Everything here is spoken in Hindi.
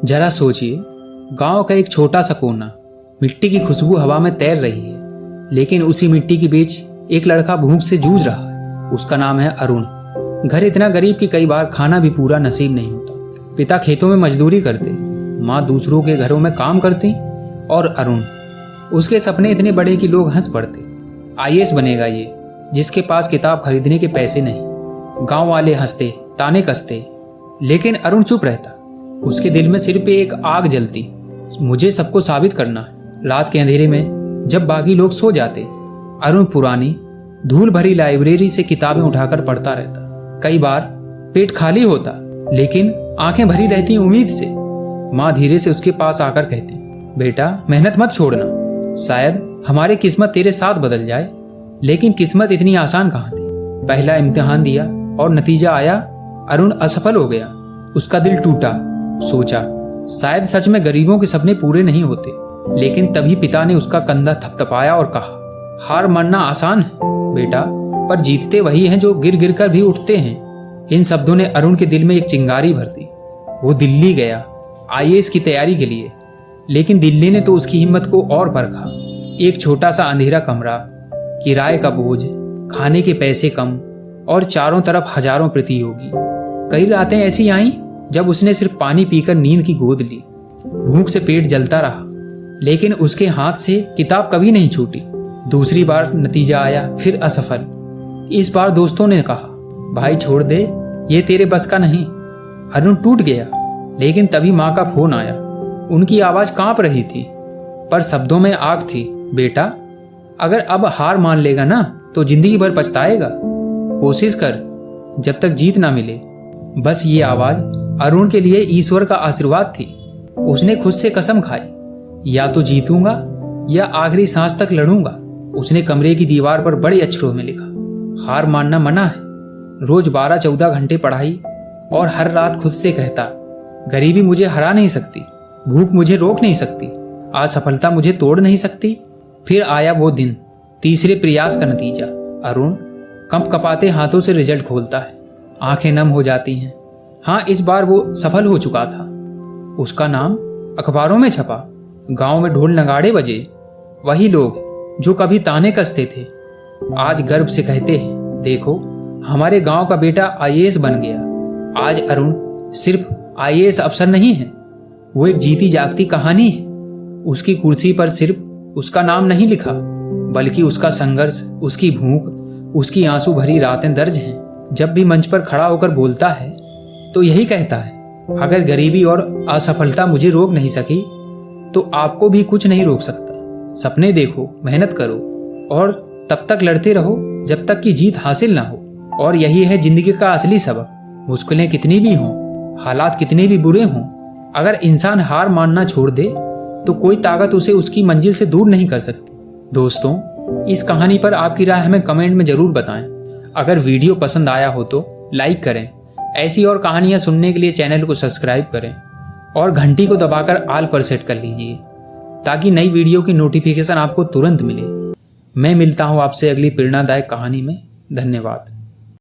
जरा सोचिए, गांव का एक छोटा सा कोना, मिट्टी की खुशबू हवा में तैर रही है, लेकिन उसी मिट्टी के बीच एक लड़का भूख से जूझ रहा है। उसका नाम है अरुण। घर इतना गरीब कि कई बार खाना भी पूरा नसीब नहीं होता। पिता खेतों में मजदूरी करते, माँ दूसरों के घरों में काम करती, और अरुण, उसके सपने इतने बड़े कि लोग हंस पड़ते। आईएएस बनेगा ये, जिसके पास किताब खरीदने के पैसे नहीं। गांव वाले हंसते, ताने कसते, लेकिन अरुण चुप रहता। उसके दिल में सिर पे एक आग जलती, मुझे सबको साबित करना है। रात के अंधेरे में जब बाकी लोग सो जाते, अरुण पुरानी धूल भरी लाइब्रेरी से किताबें उठाकर पढ़ता रहता। कई बार पेट खाली होता, लेकिन आंखें भरी रहती उम्मीद से। माँ धीरे से उसके पास आकर कहती, बेटा मेहनत मत छोड़ना, शायद हमारी किस्मत तेरे साथ बदल जाए। लेकिन किस्मत इतनी आसान कहाँ थी। पहला इम्तिहान दिया और नतीजा आया, अरुण असफल हो गया। उसका दिल टूटा। सोचा शायद सच में गरीबों के सपने पूरे नहीं होते। लेकिन तभी पिता ने उसका कंधा थपथपाया और कहा, हार मानना आसान है बेटा, पर जीतते वही हैं जो गिर गिर कर भी उठते हैं। इन शब्दों ने अरुण के दिल में एक चिंगारी भर दी। वो दिल्ली गया आईएएस की तैयारी के लिए, लेकिन दिल्ली ने तो उसकी हिम्मत को और परखा। एक छोटा सा अंधेरा कमरा, किराए का बोझ, खाने के पैसे कम, और चारों तरफ हजारों प्रतियोगी। कई रातें ऐसी आईं जब उसने सिर्फ पानी पीकर नींद की गोद ली। भूख से पेट जलता रहा, लेकिन उसके हाथ से किताब कभी नहीं छूटी। दूसरी बार नतीजा आया, फिर असफल। इस बार दोस्तों ने कहा, भाई छोड़ दे, ये तेरे बस का नहीं। अरुण टूट गया, लेकिन तभी माँ का फोन आया। उनकी आवाज कांप रही थी, पर शब्दों में आग थी। बेटा, अगर अब हार मान लेगा ना तो जिंदगी भर पछताएगा। कोशिश कर जब तक जीत ना मिले। बस ये आवाज अरुण के लिए ईश्वर का आशीर्वाद थी। उसने खुद से कसम खाई, या तो जीतूंगा या आखिरी सांस तक लड़ूंगा। उसने कमरे की दीवार पर बड़े अक्षरों में लिखा, हार मानना मना है। रोज 12-14 घंटे पढ़ाई, और हर रात खुद से कहता, गरीबी मुझे हरा नहीं सकती, भूख मुझे रोक नहीं सकती, असफलता मुझे तोड़ नहीं सकती। फिर आया वो दिन, तीसरे प्रयास का नतीजा। अरुण कंपकपाते हाथों से रिजल्ट खोलता है, आंखें नम हो जाती हैं। हाँ, इस बार वो सफल हो चुका था। उसका नाम अखबारों में छपा, गांव में ढोल नगाड़े बजे। वही लोग जो कभी ताने कसते थे, आज गर्व से कहते हैं, देखो हमारे गांव का बेटा आईएएस बन गया। आज अरुण सिर्फ आईएएस अफसर नहीं है, वो एक जीती जागती कहानी है। उसकी कुर्सी पर सिर्फ उसका नाम नहीं लिखा, बल्कि उसका संघर्ष, उसकी भूख, उसकी आंसू भरी रातें दर्ज हैं। जब भी मंच पर खड़ा होकर बोलता है तो यही कहता है, अगर गरीबी और असफलता मुझे रोक नहीं सकी तो आपको भी कुछ नहीं रोक सकता। सपने देखो, मेहनत करो, और तब तक लड़ते रहो जब तक कि जीत हासिल ना हो। और यही है जिंदगी का असली सबक। मुश्किलें कितनी भी हों, हालात कितने भी बुरे हों, अगर इंसान हार मानना छोड़ दे तो कोई ताकत उसे उसकी मंजिल से दूर नहीं कर सकती। दोस्तों, इस कहानी पर आपकी राय हमें कमेंट में जरूर बताएं। अगर वीडियो पसंद आया हो तो लाइक करें। ऐसी और कहानियां सुनने के लिए चैनल को सब्सक्राइब करें और घंटी को दबाकर ऑल पर सेट कर लीजिए, ताकि नई वीडियो की नोटिफिकेशन आपको तुरंत मिले। मैं मिलता हूं आपसे अगली प्रेरणादायक कहानी में। धन्यवाद।